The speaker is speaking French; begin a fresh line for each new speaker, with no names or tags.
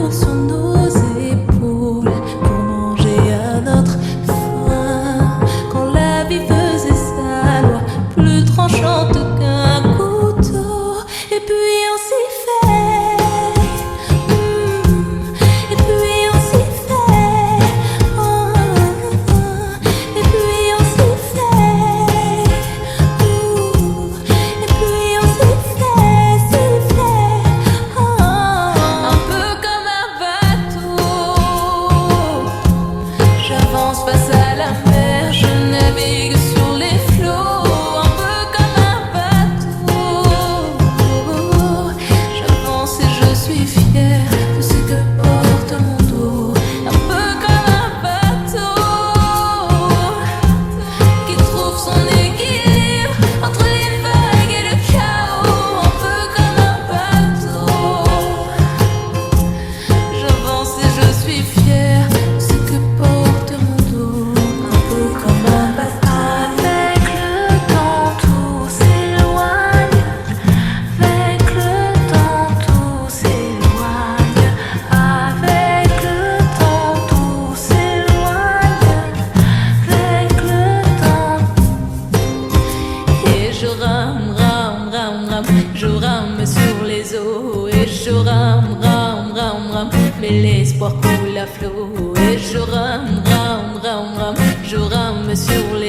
lourd sur nos épaules pour manger à notre faim. Quand la vie faisait sa loi, plus tranchante qu'un couteau, et puis on s'y fait. Et puis on s'y fait. Et puis on s'y fait. Et puis on s'y fait, s'y fait. Un peu comme un bateau, j'avance face à la mer, je navigue sur les flots. Un peu comme un bateau, j'avance et je suis fière de ce que porte mon dos. Un peu comme un bateau qui trouve son équilibre entre les vagues et le chaos. Un peu comme un bateau, j'avance et je suis fière de ce que porte mon dos. Un peu comme un bateau. Avec le temps tout s'éloigne. Avec le temps tout s'éloigne. Avec le temps tout s'éloigne. Avec le temps. Et je rame, rame, rame, rame. Je rame sur les eaux. Et je rame, rame, rame, rame. Mais l'espoir coule à flot. Et je rame, rame, rame, rame. Je rame sur les